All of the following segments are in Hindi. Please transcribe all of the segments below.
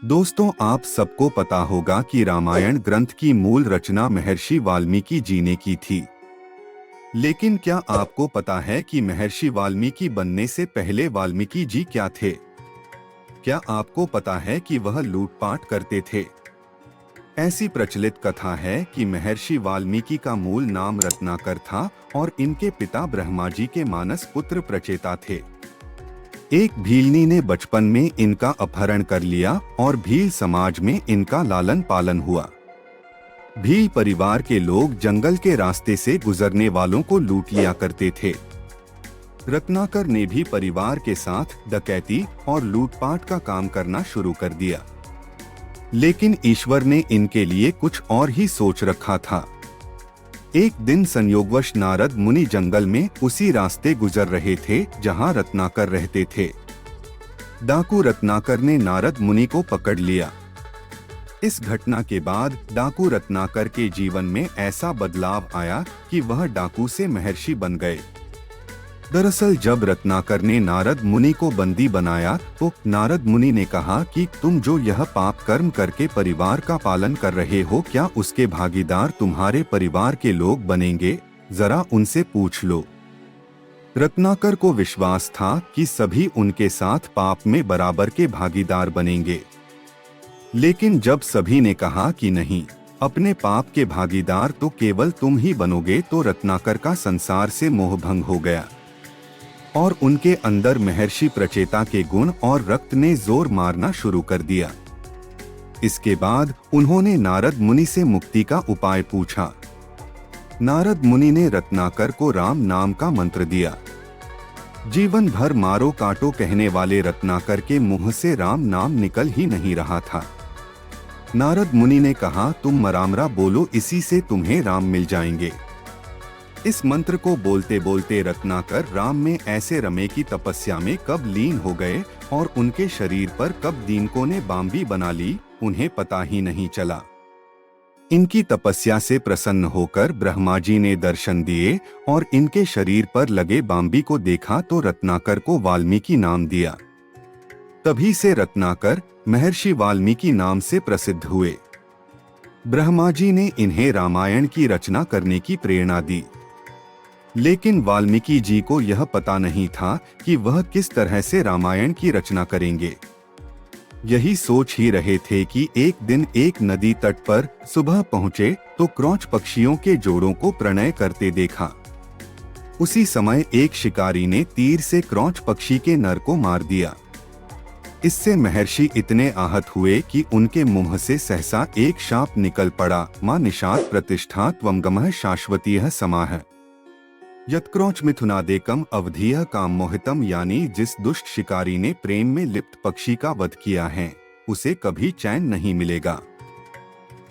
दोस्तों, आप सबको पता होगा कि रामायण ग्रंथ की मूल रचना महर्षि वाल्मीकि जी ने की थी। लेकिन क्या आपको पता है कि महर्षि वाल्मीकि बनने से पहले वाल्मीकि जी क्या थे? क्या आपको पता है कि वह लूटपाट करते थे? ऐसी प्रचलित कथा है कि महर्षि वाल्मीकि का मूल नाम रत्नाकर था और इनके पिता ब्रह्मा जी के मानस पुत्र प्रचेता थे। एक भीलनी ने बचपन में इनका अपहरण कर लिया और भील समाज में इनका लालन पालन हुआ। भील परिवार के लोग जंगल के रास्ते से गुजरने वालों को लूट लिया करते थे। रत्नाकर ने भी परिवार के साथ डकैती और लूटपाट का काम करना शुरू कर दिया। लेकिन ईश्वर ने इनके लिए कुछ और ही सोच रखा था। एक दिन संयोगवश नारद मुनि जंगल में उसी रास्ते गुजर रहे थे जहां रत्नाकर रहते थे। डाकू रत्नाकर ने नारद मुनि को पकड़ लिया। इस घटना के बाद डाकू रत्नाकर के जीवन में ऐसा बदलाव आया कि वह डाकू से महर्षि बन गए। दरअसल जब रत्नाकर ने नारद मुनि को बंदी बनाया तो नारद मुनि ने कहा कि तुम जो यह पाप कर्म करके परिवार का पालन कर रहे हो, क्या उसके भागीदार तुम्हारे परिवार के लोग बनेंगे? जरा उनसे पूछ लो। रत्नाकर को विश्वास था कि सभी उनके साथ पाप में बराबर के भागीदार बनेंगे। लेकिन जब सभी ने कहा कि नहीं, अपने पाप के भागीदार तो केवल तुम ही बनोगे, तो रत्नाकर का संसार से मोहभंग हो गया और उनके अंदर महर्षि प्रचेता के गुण और रक्त ने जोर मारना शुरू कर दिया। इसके बाद उन्होंने नारद मुनि से मुक्ति का उपाय पूछा। नारद मुनि ने रत्नाकर को राम नाम का मंत्र दिया। जीवन भर मारो काटो कहने वाले रत्नाकर के मुंह से राम नाम निकल ही नहीं रहा था। नारद मुनि ने कहा, तुम मरामरा बोलो, इसी से तुम्हें राम मिल जाएंगे। इस मंत्र को बोलते बोलते रत्नाकर राम में ऐसे रमे की तपस्या में कब लीन हो गए और उनके शरीर पर कब दीमकों ने बांबी बना ली, उन्हें पता ही नहीं चला। इनकी तपस्या से प्रसन्न होकर ब्रह्मा जी ने दर्शन दिए और इनके शरीर पर लगे बांबी को देखा तो रत्नाकर को वाल्मीकि नाम दिया। तभी से रत्नाकर महर्षि वाल्मीकि नाम से प्रसिद्ध हुए। ब्रह्मा जी ने इन्हें रामायण की रचना करने की प्रेरणा दी। लेकिन वाल्मीकि जी को यह पता नहीं था कि वह किस तरह से रामायण की रचना करेंगे। यही सोच ही रहे थे कि एक दिन एक नदी तट पर सुबह पहुंचे तो क्रौच पक्षियों के जोड़ों को प्रणय करते देखा। उसी समय एक शिकारी ने तीर से क्रौच पक्षी के नर को मार दिया। इससे महर्षि इतने आहत हुए कि उनके मुंह से सहसा एक शाप निकल पड़ा, मां निषाद प्रतिष्ठा त्वंगमः शाश्वतीयः समाः यत्क्रौच मिथुनादेकम अवधीयः काम मोहितम, यानी जिस दुष्ट शिकारी ने प्रेम में लिप्त पक्षी का वध किया है उसे कभी चैन नहीं मिलेगा।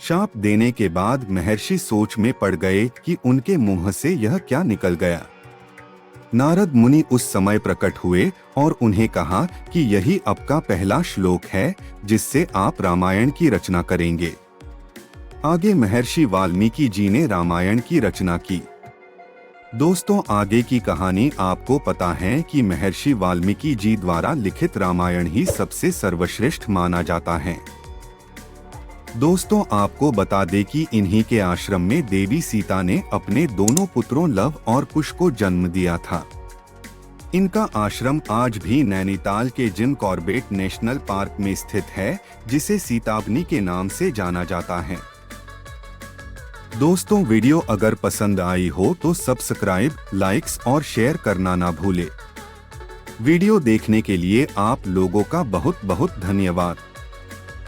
शाप देने के बाद महर्षि सोच में पड़ गए कि उनके मुंह से यह क्या निकल गया। नारद मुनि उस समय प्रकट हुए और उन्हें कहा कि यही आपका पहला श्लोक है जिससे आप रामायण की रचना करेंगे। आगे महर्षि वाल्मीकि जी ने रामायण की रचना की। दोस्तों, आगे की कहानी आपको पता है कि महर्षि वाल्मीकि जी द्वारा लिखित रामायण ही सबसे सर्वश्रेष्ठ माना जाता है। दोस्तों, आपको बता दें कि इन्हीं के आश्रम में देवी सीता ने अपने दोनों पुत्रों लव और कुश को जन्म दिया था। इनका आश्रम आज भी नैनीताल के जिम कॉर्बेट नेशनल पार्क में स्थित है, जिसे सीतावनी के नाम से जाना जाता है। दोस्तों, वीडियो अगर पसंद आई हो तो सब्सक्राइब, लाइक्स और शेयर करना ना भूले। वीडियो देखने के लिए आप लोगों का बहुत बहुत धन्यवाद।